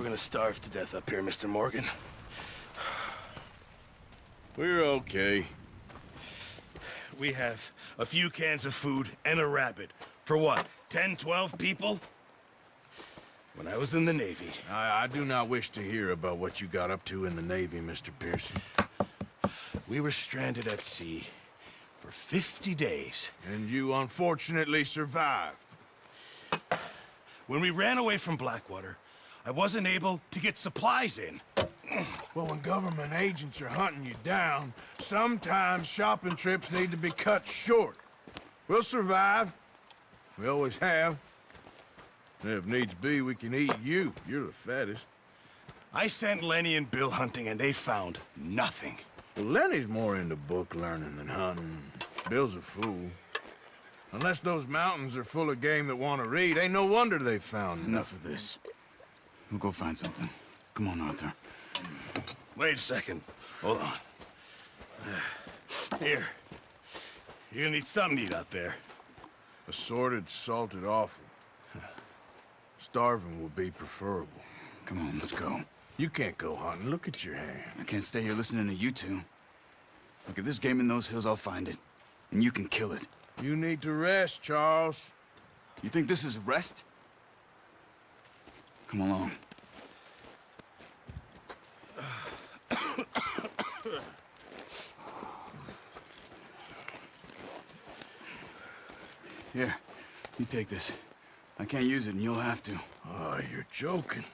we're gonna starve to death up here, Mr. Morgan. We're okay. We have a few cans of food and a rabbit. For what, 10, 12 people? When I was in the Navy... I do not wish to hear about what you got up to in the Navy, Mr. Pearson. We were stranded at sea for 50 days. And you unfortunately survived. When we ran away from Blackwater, I wasn't able to get supplies in. Well, when government agents are hunting you down, sometimes shopping trips need to be cut short. We'll survive. We always have. And if needs be, we can eat you. You're the fattest. I sent Lenny and Bill hunting, and they found nothing. Well, Lenny's more into book learning than hunting. Bill's a fool. Unless those mountains are full of game that want to read, ain't no wonder they found Enough of this. We'll go find something. Come on, Arthur. Wait a second. Hold on. Here. You're gonna need something to eat out there. Assorted, salted offal. Starving would be preferable. Come on, let's go. You can't go hunting. Look at your hand. I can't stay here listening to you two. Look, if there's game in those hills, I'll find it. And you can kill it. You need to rest, Charles. You think this is rest? Come along. Here, you take this. I can't use it, and you'll have to. Oh, you're joking.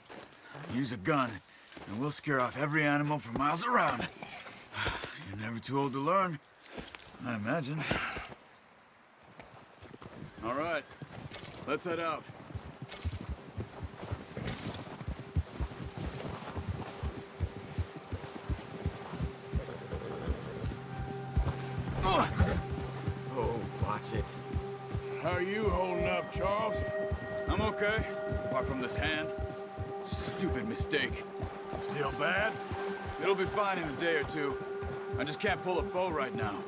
Use a gun, and we'll scare off every animal for miles around. You're never too old to learn, I imagine. All right, let's head out. Oh, watch it. How are you holding up, Charles? I'm okay, apart from this hand. Stupid mistake. Still bad? It'll be fine in a day or two. I just can't pull a bow right now.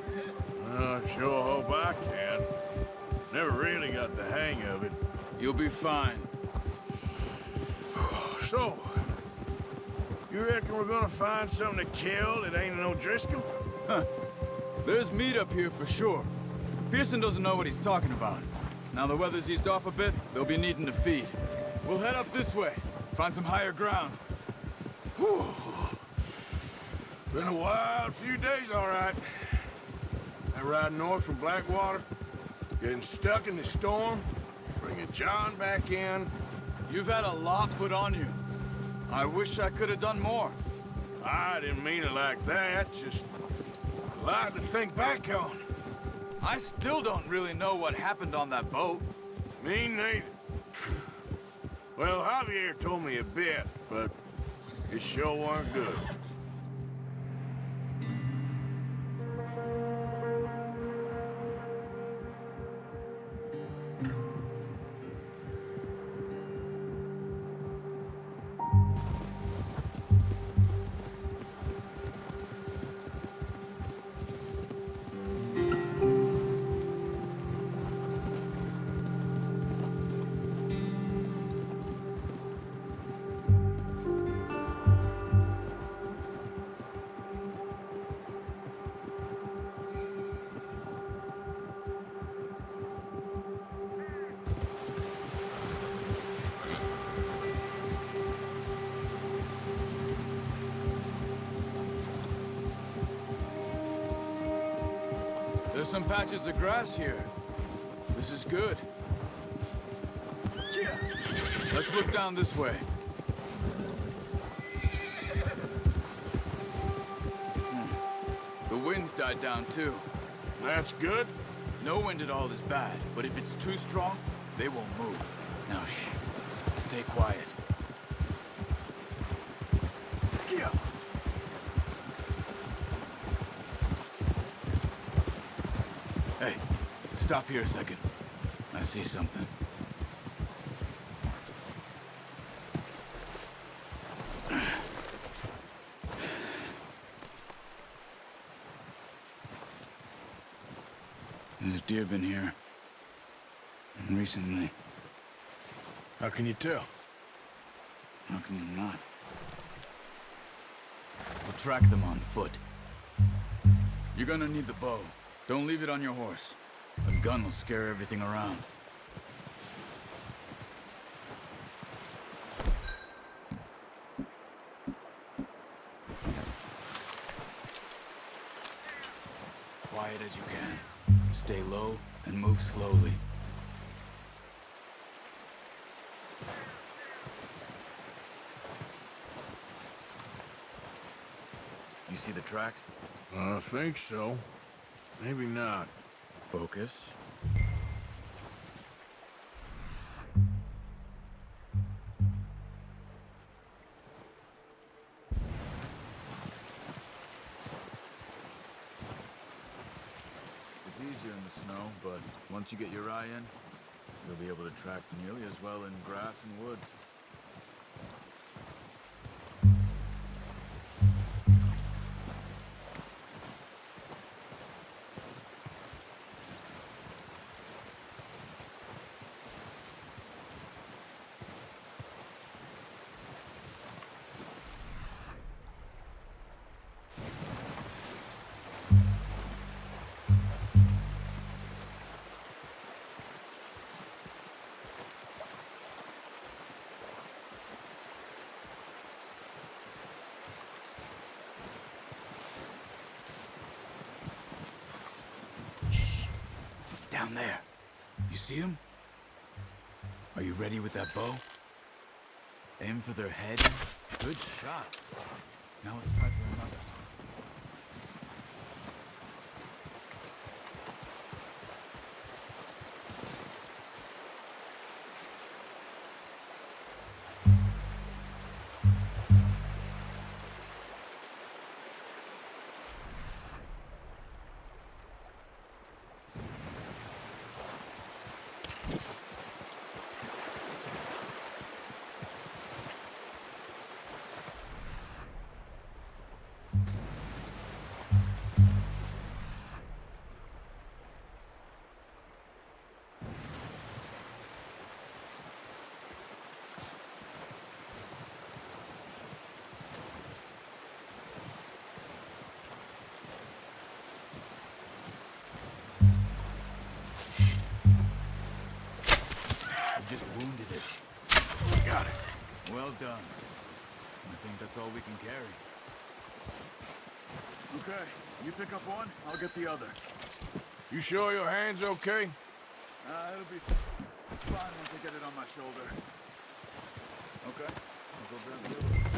Sure hope I can. Never really got the hang of it. You'll be fine. So, you reckon we're gonna find something to kill that ain't no Driscoll? Huh. There's meat up here for sure. Pearson doesn't know what he's talking about. Now the weather's eased off a bit, they'll be needing to feed. We'll head up this way, find some higher ground. Whew. Been a wild few days, all right. That ride north from Blackwater, getting stuck in the storm, bringing John back in. You've had a lot put on you. I wish I could have done more. I didn't mean it like that, just a lot to think back on. I still don't really know what happened on that boat. Me neither. Well, Javier told me a bit, but it sure weren't good. There's some patches of grass here. This is good. Yeah. Let's look down this way. The wind's died down too. That's good. No wind at all is bad, but if it's too strong, they won't move. Now shh. Stay quiet. Yeah. Hey, stop here a second. I see something. There's deer been here. Recently. How can you tell? How can you not? We'll track them on foot. You're gonna need the bow. Don't leave it on your horse. A gun will scare everything around. Quiet as you can. Stay low and move slowly. You see the tracks? I think so. Maybe not. Focus. It's easier in the snow, but once you get your eye in, you'll be able to track nearly as well in grass and woods. Down there. You see him? Are you ready with that bow? Aim for their head. Good shot. Now let's try for another. Just wounded it. Got it. Well done. I think that's all we can carry. Okay, you pick up one, I'll get the other. You sure your hand's okay? It'll be fine once I get it on my shoulder. Okay, I'll go grab the other.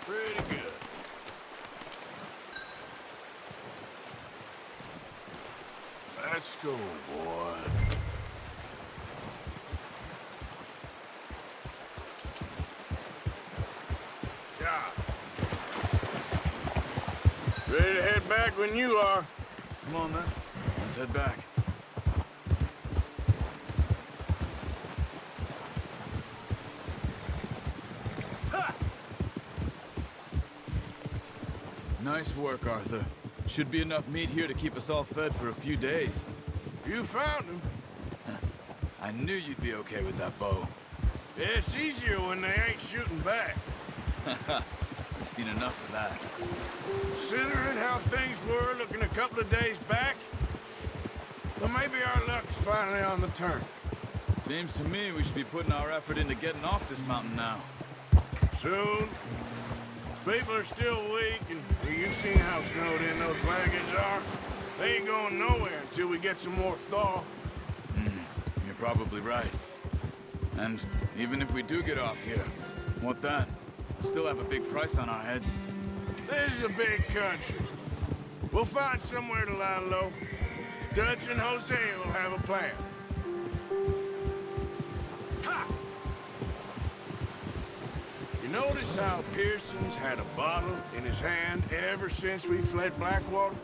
Pretty good. Let's go, boy. Yeah. Ready to head back when you are. Come on then, let's head back. Nice work, Arthur. Should be enough meat here to keep us all fed for a few days. You found him. I knew you'd be okay with that bow. Yeah, it's easier when they ain't shooting back. We've seen enough of that. Considering how things were looking a couple of days back, well, maybe our luck's finally on the turn. Seems to me we should be putting our effort into getting off this mountain now. Soon. People are still weak, and well, you've seen how snowed in those wagons are. They ain't going nowhere until we get some more thaw. You're probably right. And even if we do get off here, what then? Still have a big price on our heads. This is a big country. We'll find somewhere to lie low. Dutch and Hosea will have a plan. Ha! You notice how Pearson's had a bottle in his hand ever since we fled Blackwater?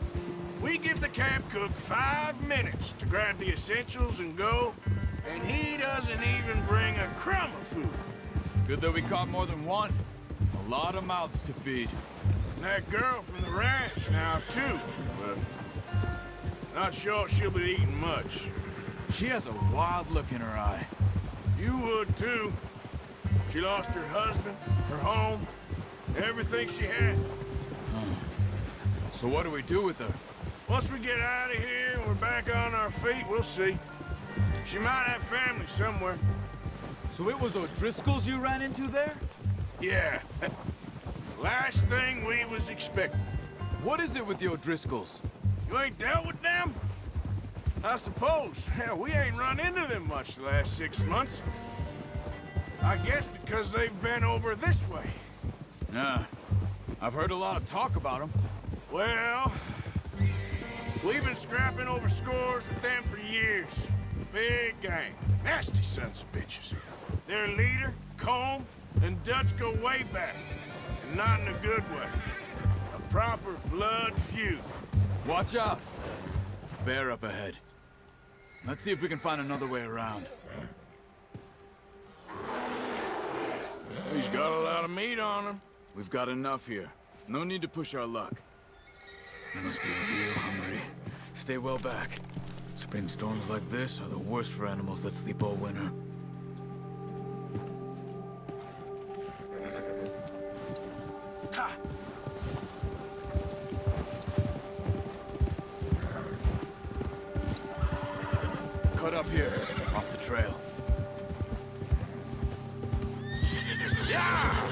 We give the camp cook 5 minutes to grab the essentials and go, and he doesn't even bring a crumb of food. Good that we caught more than one. A lot of mouths to feed. And that girl from the ranch now, too, but not sure she'll be eating much. She has a wild look in her eye. You would, too. She lost her husband, her home, everything she had. So what do we do with her? Once we get out of here and we're back on our feet, we'll see. She might have family somewhere. So it was O'Driscoll's you ran into there? Yeah. Last thing we was expecting. What is it with the O'Driscolls? You ain't dealt with them? I suppose. Hell, we ain't run into them much the last 6 months. I guess because they've been over this way. Yeah. I've heard a lot of talk about them. Well, we've been scrapping over scores with them for years. Big gang. Nasty sons of bitches. Their leader, Combe, and Dutch go way back. And not in a good way. A proper blood feud. Watch out. Bear up ahead. Let's see if we can find another way around. He's got a lot of meat on him. We've got enough here. No need to push our luck. You must be real hungry. Stay well back. Spring storms like this are the worst for animals that sleep all winter. Ha! Cut up here, off the trail. Yeah!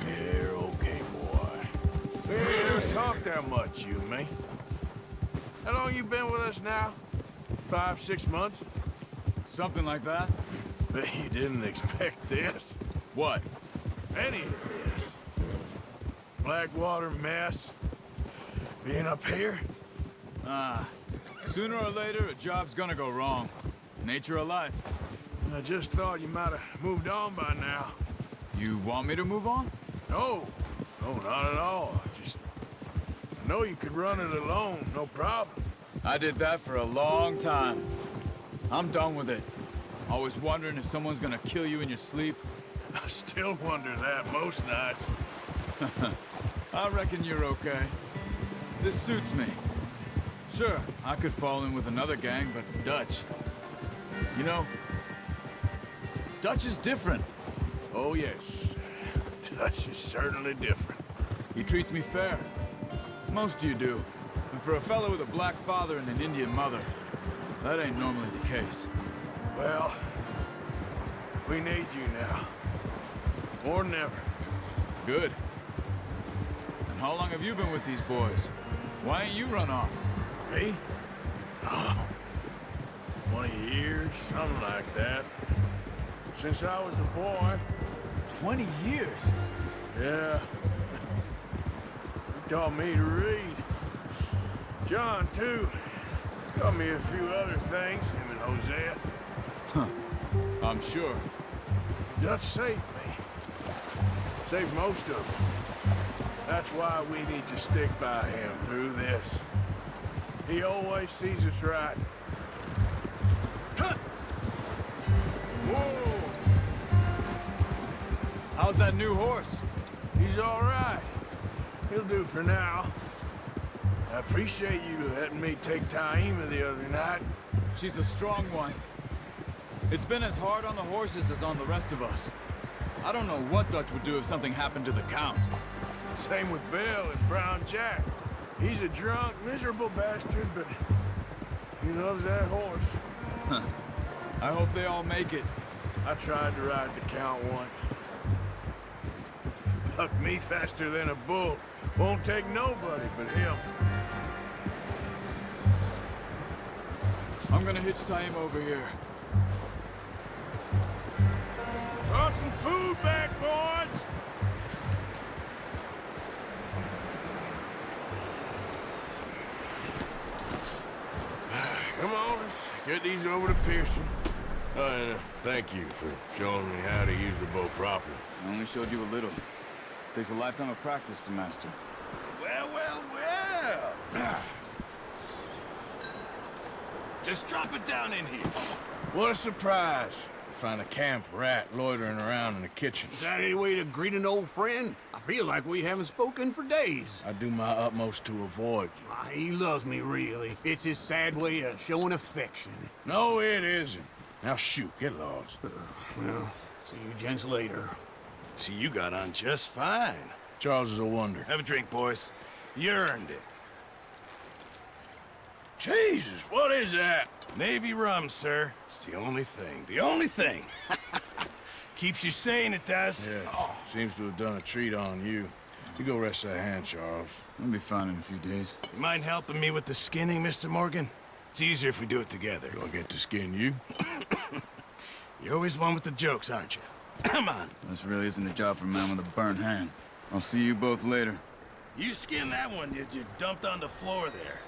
You're okay, boy. We ain't ever talked that much, you and me. How long you been with us now? 5, 6 months? Something like that? Bet you didn't expect this. What? Any of this. Blackwater mess. Being up here. Sooner or later, a job's gonna go wrong. Nature of life. I just thought you might have moved on by now. You want me to move on? No. No, not at all. I know you could run it alone, no problem. I did that for a long time. I'm done with it. Always wondering if someone's gonna kill you in your sleep. I still wonder that most nights. I reckon you're okay. This suits me. Sure, I could fall in with another gang, but Dutch... You know, Dutch is different. Oh, yes. Dutch is certainly different. He treats me fair. Most of you do. And for a fellow with a black father and an Indian mother, that ain't normally the case. Well, we need you now. More than ever. Good. And how long have you been with these boys? Why ain't you run off? Me? Oh, 20 years, something like that. Since I was a boy. 20 years? Yeah. He taught me to read. John, too. Taught me a few other things, him and Hosea. I'm sure. Dutch saved me. Saved most of us. That's why we need to stick by him through this. He always sees us right. Huh. Whoa! How's that new horse? He's all right. He'll do for now. I appreciate you letting me take Taima the other night. She's a strong one. It's been as hard on the horses as on the rest of us. I don't know what Dutch would do if something happened to the Count. Same with Bill and Brown Jack. He's a drunk, miserable bastard, but he loves that horse. Huh. I hope they all make it. I tried to ride the Count once. Bucked me faster than a bull. Won't take nobody but him. I'm gonna hitch Taima over here. Get some food back, boys! Come on, let's get these over to Pearson. Oh, and thank you for showing me how to use the bow properly. I only showed you a little. Takes a lifetime of practice to master. Well, well, well. Just drop it down in here. What a surprise. Find a camp rat loitering around in the kitchen. Is that any way to greet an old friend? I feel like we haven't spoken for days. I do my utmost to avoid you. Ah, he loves me, really. It's his sad way of showing affection. No, it isn't. Now shoot, get lost. Well, see you gents later. See, you got on just fine. Charles is a wonder. Have a drink, boys. You earned it. Jesus, what is that? Navy rum, sir. It's the only thing. The only thing. Keeps you sane, it does. Yes, seems to have done a treat on you. You go rest that hand, Charles. I'll be fine in a few days. You mind helping me with the skinning, Mr. Morgan? It's easier if we do it together. Do I get to skin you? You're always one with the jokes, aren't you? Come on. This really isn't a job for a man with a burnt hand. I'll see you both later. You skin that one you dumped on the floor there.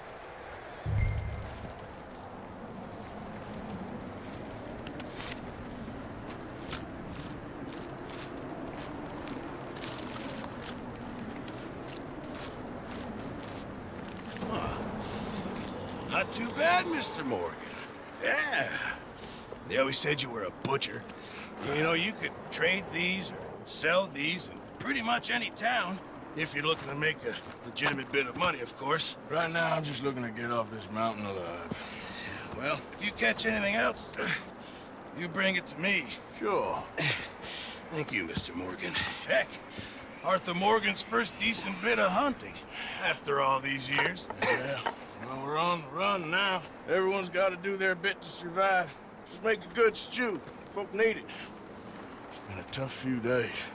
Not too bad, Mr. Morgan. Yeah. They always said you were a butcher. You know, you could trade these or sell these in pretty much any town. If you're looking to make a legitimate bit of money, of course. Right now, I'm just looking to get off this mountain alive. Well, if you catch anything else, you bring it to me. Sure. Thank you, Mr. Morgan. Heck, Arthur Morgan's first decent bit of hunting after all these years. Yeah. Well, we're on the run now. Everyone's got to do their bit to survive. Just make a good stew. Folk need it. It's been a tough few days.